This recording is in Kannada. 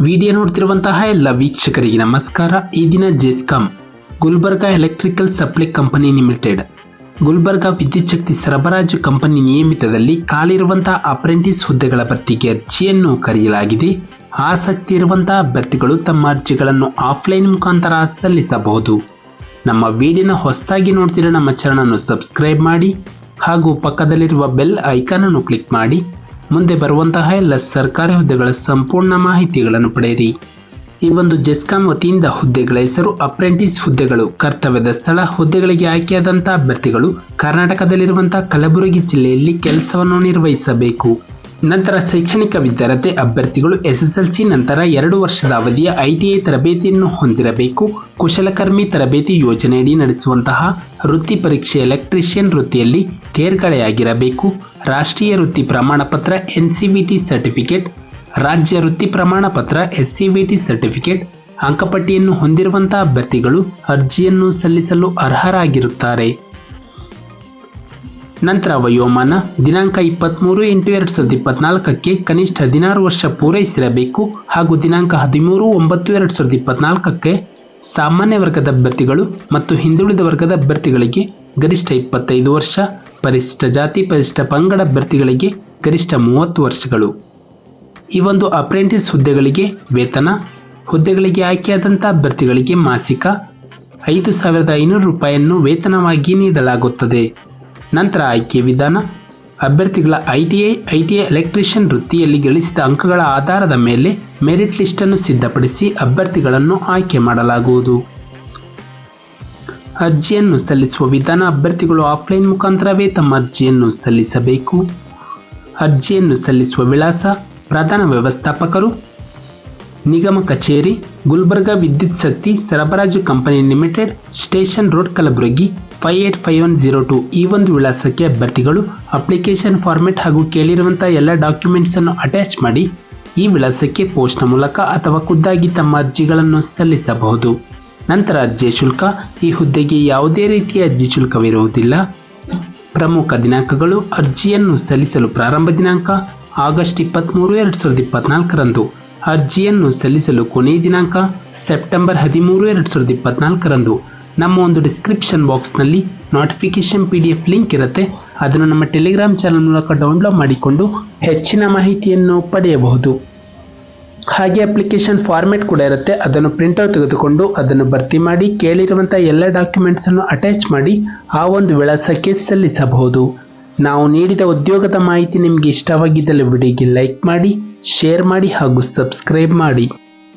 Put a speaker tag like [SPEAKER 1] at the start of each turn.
[SPEAKER 1] ವಿಡಿಯೋ ನೋಡ್ತಿರುವಂತಹ ಎಲ್ಲ ವೀಕ್ಷಕರಿಗೆ ನಮಸ್ಕಾರ. ಈ ದಿನ GESCOM Gulbarga electrical supply company limited Gulbarga ವಿದ್ಯುತ್ ಶಕ್ತಿ ಸರಬರಾಜು ಕಂಪನಿ ನಿಯಮಿತದಲ್ಲಿ ಖಾಲಿರುವಂತಹ ಅಪ್ರೆಂಟಿಸ್ ಹುದ್ದೆಗಳ ಭರ್ತಿಗೆ ಅರ್ಜಿಯನ್ನು ಕರೆಯಲಾಗಿದೆ. ಆಸಕ್ತಿ ಇರುವಂತಹ ಅಭ್ಯರ್ಥಿಗಳು ತಮ್ಮ ಅರ್ಜಿಗಳನ್ನು ಆಫ್ಲೈನ್ ಮುಖಾಂತರ ಸಲ್ಲಿಸಬಹುದು. ನಮ್ಮ ವಿಡಿಯೋನ ಹೊಸದಾಗಿ ನೋಡ್ತಿರೋ ನಮ್ಮ ಚಾನಲ್ ಸಬ್ಸ್ಕ್ರೈಬ್ ಮಾಡಿ ಹಾಗೂ ಪಕ್ಕದಲ್ಲಿರುವ ಬೆಲ್ ಐಕಾನ್ ಅನ್ನು ಕ್ಲಿಕ್ ಮಾಡಿ ಮುಂದೆ ಬರುವಂತಹ ಎಲ್ಲ ಸರ್ಕಾರಿ ಹುದ್ದೆಗಳ ಸಂಪೂರ್ಣ ಮಾಹಿತಿಗಳನ್ನು ಪಡೆಯಿರಿ. ಈ ಒಂದು ಜೆಸ್ಕಾಂ ವತಿಯಿಂದ ಹುದ್ದೆಗಳ ಹೆಸರು ಅಪ್ರೆಂಟಿಸ್ ಹುದ್ದೆಗಳು. ಕರ್ತವ್ಯದ ಸ್ಥಳ ಹುದ್ದೆಗಳಿಗೆ ಆಯ್ಕೆಯಾದಂತಹ ಅಭ್ಯರ್ಥಿಗಳು ಕರ್ನಾಟಕದಲ್ಲಿರುವಂತಹ ಕಲಬುರಗಿ ಜಿಲ್ಲೆಯಲ್ಲಿ ಕೆಲಸವನ್ನು ನಿರ್ವಹಿಸಬೇಕು. ನಂತರ ಶೈಕ್ಷಣಿಕ ವಿದ್ಯಾರ್ಹತೆ ಅಭ್ಯರ್ಥಿಗಳು SSLC ನಂತರ 2 ವರ್ಷದ ಅವಧಿಯ ITI ತರಬೇತಿಯನ್ನು ಹೊಂದಿರಬೇಕು. ಕುಶಲಕರ್ಮಿ ತರಬೇತಿ ಯೋಜನೆಯಡಿ ನಡೆಸುವಂತಹ ವೃತ್ತಿ ಪರೀಕ್ಷೆ ಎಲೆಕ್ಟ್ರಿಷಿಯನ್ ವೃತ್ತಿಯಲ್ಲಿ ತೇರ್ಗಡೆಯಾಗಿರಬೇಕು. ರಾಷ್ಟ್ರೀಯ ವೃತ್ತಿ ಪ್ರಮಾಣ ಪತ್ರ NCVT ಸರ್ಟಿಫಿಕೇಟ್, ರಾಜ್ಯ ವೃತ್ತಿ ಪ್ರಮಾಣ ಪತ್ರ SCVT ಸರ್ಟಿಫಿಕೇಟ್, ಅಂಕಪಟ್ಟಿಯನ್ನು ಹೊಂದಿರುವಂತಹ ಅಭ್ಯರ್ಥಿಗಳು ಅರ್ಜಿಯನ್ನು ಸಲ್ಲಿಸಲು ಅರ್ಹರಾಗಿರುತ್ತಾರೆ. ನಂತರ ವಯೋಮಾನ ದಿನಾಂಕ 23/8/2024 ಕನಿಷ್ಠ 16 ವರ್ಷ ಪೂರೈಸಿರಬೇಕು ಹಾಗೂ ದಿನಾಂಕ 13/9/2024 ಸಾಮಾನ್ಯ ವರ್ಗದ ಅಭ್ಯರ್ಥಿಗಳು ಮತ್ತು ಹಿಂದುಳಿದ ವರ್ಗದ ಅಭ್ಯರ್ಥಿಗಳಿಗೆ ಗರಿಷ್ಠ 25 ವರ್ಷ, ಪರಿಶಿಷ್ಟ ಜಾತಿ ಪರಿಶಿಷ್ಟ ಪಂಗಡ ಅಭ್ಯರ್ಥಿಗಳಿಗೆ ಗರಿಷ್ಠ 30 ವರ್ಷಗಳು. ಈ ಒಂದು ಅಪ್ರೆಂಟಿಸ್ ಹುದ್ದೆಗಳಿಗೆ ವೇತನ ಹುದ್ದೆಗಳಿಗೆ ಆಯ್ಕೆಯಾದಂಥ ಅಭ್ಯರ್ಥಿಗಳಿಗೆ ಮಾಸಿಕ 5,500 ರೂಪಾಯಿಯನ್ನು ವೇತನವಾಗಿ ನೀಡಲಾಗುತ್ತದೆ. ನಂತರ ಆಯ್ಕೆ ವಿಧಾನ ಅಭ್ಯರ್ಥಿಗಳ ITI ಎಲೆಕ್ಟ್ರಿಷಿಯನ್ ವೃತ್ತಿಯಲ್ಲಿ ಗಳಿಸಿದ ಅಂಕಗಳ ಆಧಾರದ ಮೇಲೆ ಮೆರಿಟ್ ಲಿಸ್ಟನ್ನು ಸಿದ್ಧಪಡಿಸಿ ಅಭ್ಯರ್ಥಿಗಳನ್ನು ಆಯ್ಕೆ ಮಾಡಲಾಗುವುದು. ಅರ್ಜಿಯನ್ನು ಸಲ್ಲಿಸುವ ವಿಧಾನ ಅಭ್ಯರ್ಥಿಗಳು ಆಫ್ಲೈನ್ ಮುಖಾಂತರವೇ ತಮ್ಮ ಅರ್ಜಿಯನ್ನು ಸಲ್ಲಿಸಬೇಕು. ಅರ್ಜಿಯನ್ನು ಸಲ್ಲಿಸುವ ವಿಳಾಸ ಪ್ರಧಾನ ವ್ಯವಸ್ಥಾಪಕರು, ನಿಗಮ ಕಚೇರಿ, ಗುಲ್ಬರ್ಗಾ ವಿದ್ಯುತ್ ಶಕ್ತಿ ಸರಬರಾಜು company limited, station road, Kalaburagi 585102. ಈ ಒಂದು ವಿಳಾಸಕ್ಕೆ ಅಭ್ಯರ್ಥಿಗಳು ಅಪ್ಲಿಕೇಶನ್ ಫಾರ್ಮೆಟ್ ಹಾಗೂ ಕೇಳಿರುವಂತಹ ಎಲ್ಲ ಡಾಕ್ಯುಮೆಂಟ್ಸ್ ಅನ್ನು ಅಟ್ಯಾಚ್ ಮಾಡಿ ಈ ವಿಳಾಸಕ್ಕೆ ಪೋಸ್ಟ್ನ ಮೂಲಕ ಅಥವಾ ಖುದ್ದಾಗಿ ತಮ್ಮ ಅರ್ಜಿಗಳನ್ನು ಸಲ್ಲಿಸಬಹುದು. ನಂತರ ಅರ್ಜಿ ಶುಲ್ಕ. ಈ ಹುದ್ದೆಗೆ ಯಾವುದೇ ರೀತಿಯ ಅರ್ಜಿ ಶುಲ್ಕವಿರುವುದಿಲ್ಲ. ಪ್ರಮುಖ ದಿನಾಂಕಗಳು ಅರ್ಜಿಯನ್ನು ಸಲ್ಲಿಸಲು ಪ್ರಾರಂಭ ದಿನಾಂಕ ಆಗಸ್ಟ್ 23, 2024 ಅರ್ಜಿಯನ್ನು ಸಲ್ಲಿಸಲು ಕೊನೆಯ ದಿನಾಂಕ ಸೆಪ್ಟೆಂಬರ್ 13, 2024 ನಮ್ಮ ಒಂದು ಡಿಸ್ಕ್ರಿಪ್ಷನ್ ಬಾಕ್ಸ್ನಲ್ಲಿ ನೋಟಿಫಿಕೇಶನ್ PDF ಲಿಂಕ್ ಇರುತ್ತೆ. ಅದನ್ನು ನಮ್ಮ ಟೆಲಿಗ್ರಾಮ್ ಚಾನಲ್ ಮೂಲಕ ಡೌನ್ಲೋಡ್ ಮಾಡಿಕೊಂಡು ಹೆಚ್ಚಿನ ಮಾಹಿತಿಯನ್ನು ಪಡೆಯಬಹುದು. ಹಾಗೆ ಅಪ್ಲಿಕೇಶನ್ ಫಾರ್ಮೆಟ್ ಕೂಡ ಇರುತ್ತೆ. ಅದನ್ನು ಪ್ರಿಂಟ್ಔಟ್ ತೆಗೆದುಕೊಂಡು ಅದನ್ನು ಭರ್ತಿ ಮಾಡಿ ಕೇಳಿರುವಂಥ ಎಲ್ಲ ಡಾಕ್ಯುಮೆಂಟ್ಸನ್ನು ಅಟ್ಯಾಚ್ ಮಾಡಿ ಆ ಒಂದು ವಿಳಾಸಕ್ಕೆ ಸಲ್ಲಿಸಬಹುದು. ನಾವು ನೀಡಿದ ಉದ್ಯೋಗದ ಮಾಹಿತಿ ನಿಮಗೆ ಇಷ್ಟವಾಗಿದ್ದಲ್ಲಿ ವಿಡಿಯೋಗೆ ಲೈಕ್ ಮಾಡಿ, ಶೇರ್ ಮಾಡಿ ಹಾಗೂ ಸಬ್ಸ್ಕ್ರೈಬ್ ಮಾಡಿ.